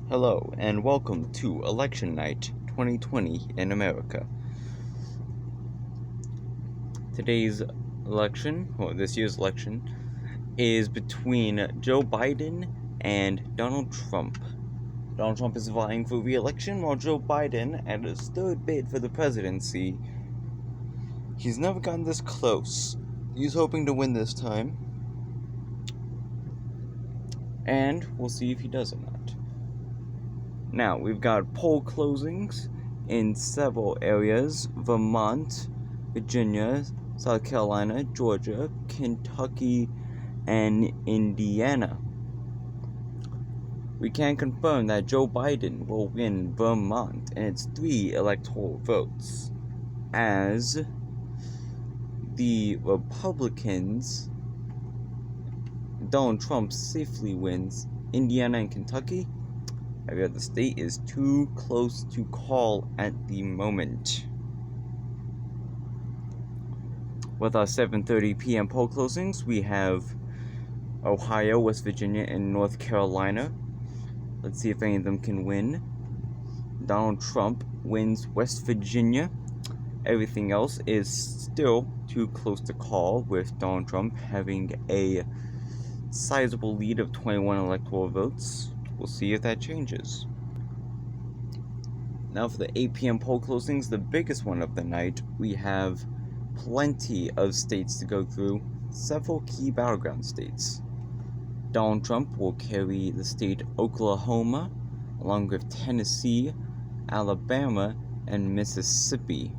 Hello, and welcome to Election Night 2020 in America. Today's election, this year's election, is between Joe Biden and Donald Trump. Donald Trump is vying for re-election, while Joe Biden, at his third bid for the presidency, he's never gotten this close. He's hoping to win this time, and we'll see if he does or not. Now, we've got poll closings in several areas: Vermont, Virginia, South Carolina, Georgia, Kentucky, and Indiana. We can confirm that Joe Biden will win Vermont and its 3 electoral votes, as the Republicans, Donald Trump safely wins Indiana and Kentucky. Every other state is too close to call at the moment. With our 7:30 p.m. poll closings, we have Ohio, West Virginia, and North Carolina. Let's see if any of them can win. Donald Trump wins West Virginia. Everything else is still too close to call, with Donald Trump having a sizable lead of 21 electoral votes. We'll see if that changes. Now for the 8 p.m. poll closings, the biggest one of the night, we have plenty of states to go through, several key battleground states. Donald Trump will carry the state Oklahoma, along with Tennessee, Alabama, and Mississippi.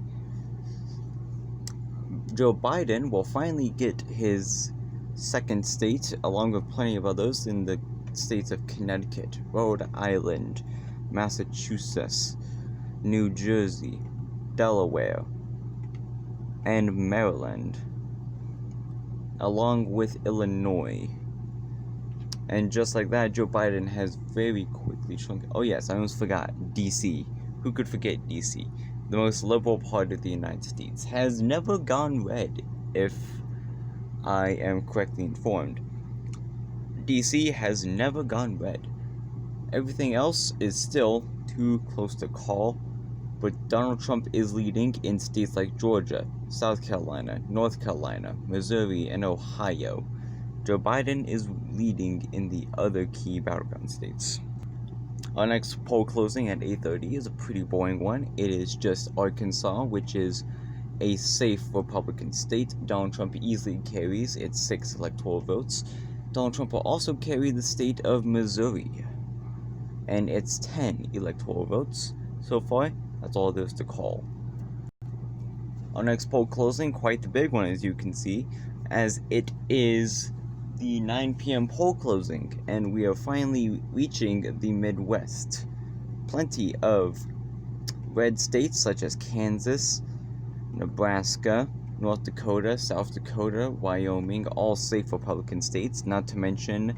Joe Biden will finally get his second state, along with plenty of others, in the states of Connecticut, Rhode Island, Massachusetts, New Jersey, Delaware, and Maryland, along with Illinois. And just like that, Joe Biden has very quickly shrunk. Oh yes, I almost forgot, DC. Who could forget DC? The most liberal part of the United States has never gone red, if I am correctly informed. DC has never gone red. Everything else is still too close to call, but Donald Trump is leading in states like Georgia, South Carolina, North Carolina, Missouri, and Ohio. Joe Biden is leading in the other key battleground states. Our next poll closing at 8:30 is a pretty boring one. It is just Arkansas, which is a safe Republican state. Donald Trump easily carries its 6 electoral votes. Donald Trump will also carry the state of Missouri and its 10 electoral votes. So far, that's all there is to call. Our next poll closing, quite the big one as you can see, as it is the 9 p.m. poll closing, and we are finally reaching the Midwest. Plenty of red states such as Kansas, Nebraska, North Dakota, South Dakota, Wyoming, all safe Republican states, not to mention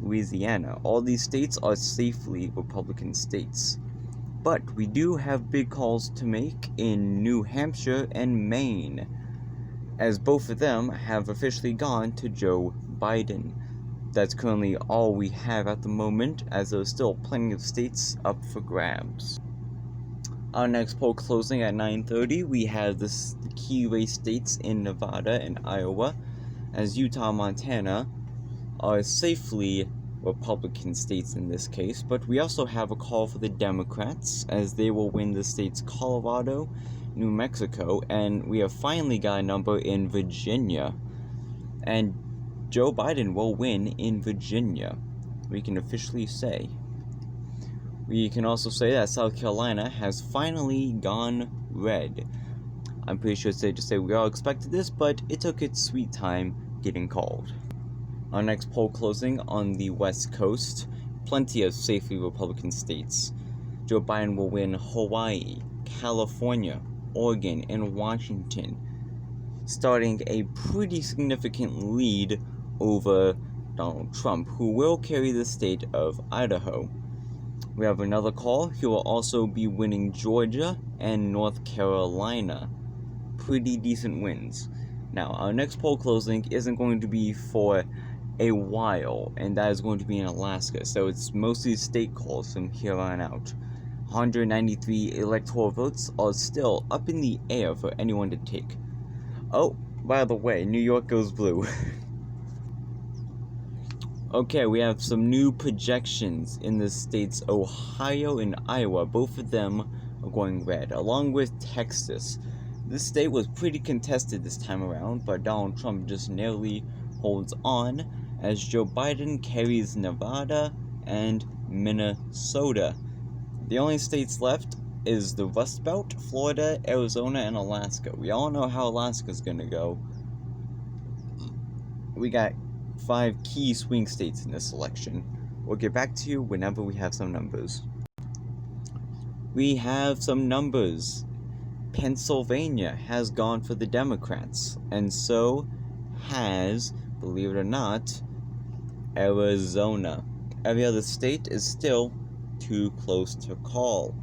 Louisiana. All these states are safely Republican states. But we do have big calls to make in New Hampshire and Maine, as both of them have officially gone to Joe Biden. That's currently all we have at the moment, as there are still plenty of states up for grabs. Our next poll closing at 9:30, we have the key race states in Nevada and Iowa, as Utah and Montana are safely Republican states in this case, but we also have a call for the Democrats, as they will win the states Colorado, New Mexico, and we have finally got a number in Virginia, and Joe Biden will win in Virginia, we can officially say. We can also say that South Carolina has finally gone red. I'm pretty sure it's safe to say we all expected this, but it took its sweet time getting called. Our next poll closing on the West Coast, plenty of safely Republican states. Joe Biden will win Hawaii, California, Oregon, and Washington, starting a pretty significant lead over Donald Trump, who will carry the state of Idaho. We have another call. He will also be winning Georgia and North Carolina. Pretty decent wins. Now, our next poll closing isn't going to be for a while, and that is going to be in Alaska, so it's mostly state calls from here on out. 193 electoral votes are still up in the air for anyone to take. Oh, by the way, New York goes blue. Okay, we have some new projections in the states Ohio and Iowa. Both of them are going red, along with Texas. This state was pretty contested this time around, but Donald Trump just narrowly holds on as Joe Biden carries Nevada and Minnesota. The only states left is the Rust Belt, Florida, Arizona, and Alaska. We all know how Alaska's gonna go. We got 5 key swing states in this election. We'll get back to you whenever we have some numbers. We have some numbers. Pennsylvania has gone for the Democrats, and so has, believe it or not, Arizona. Every other state is still too close to call.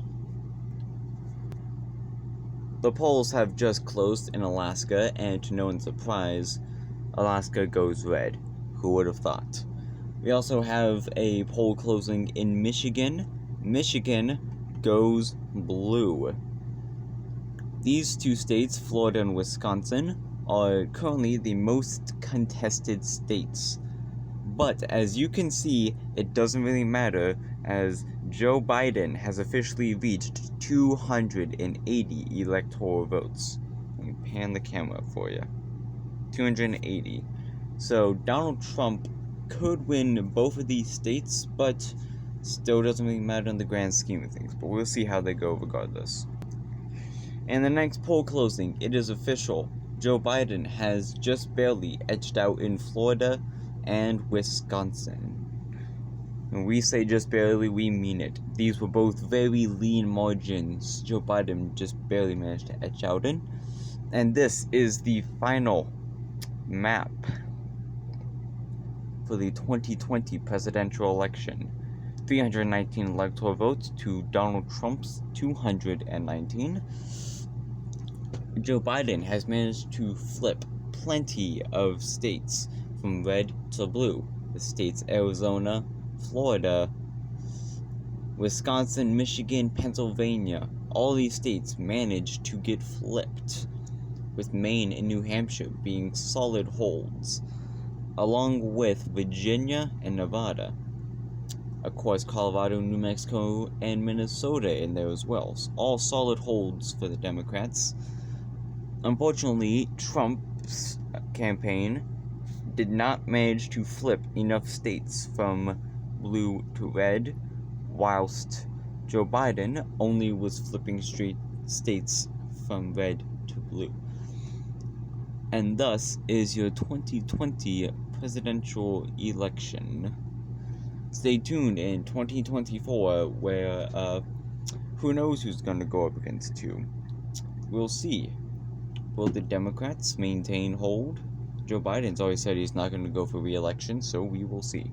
The polls have just closed in Alaska, and to no one's surprise, Alaska goes red. Who would have thought? We also have a poll closing in Michigan. Michigan goes blue. These 2 states, Florida and Wisconsin, are currently the most contested states. But as you can see, it doesn't really matter, as Joe Biden has officially reached 280 electoral votes. Let me pan the camera for you. 280. So Donald Trump could win both of these states, but still doesn't really matter in the grand scheme of things. But we'll see how they go regardless. And the next poll closing, it is official. Joe Biden has just barely edged out in Florida and Wisconsin. When we say just barely, we mean it. These were both very lean margins Joe Biden just barely managed to edge out in. And this is the final map for the 2020 presidential election. 319 electoral votes to Donald Trump's 219. Joe Biden has managed to flip plenty of states from red to blue. The states Arizona, Florida, Wisconsin, Michigan, Pennsylvania. All these states managed to get flipped, with Maine and New Hampshire being solid holds, along with Virginia and Nevada. Of course, Colorado, New Mexico, and Minnesota in there as well. All solid holds for the Democrats. Unfortunately, Trump's campaign did not manage to flip enough states from blue to red, whilst Joe Biden only was flipping states from red to blue. And thus is your 2020 presidential election. Stay tuned in 2024, where who knows who's going to go up against who. We'll see. Will the Democrats maintain hold? Joe Biden's always said he's not going to go for re-election, so we will see.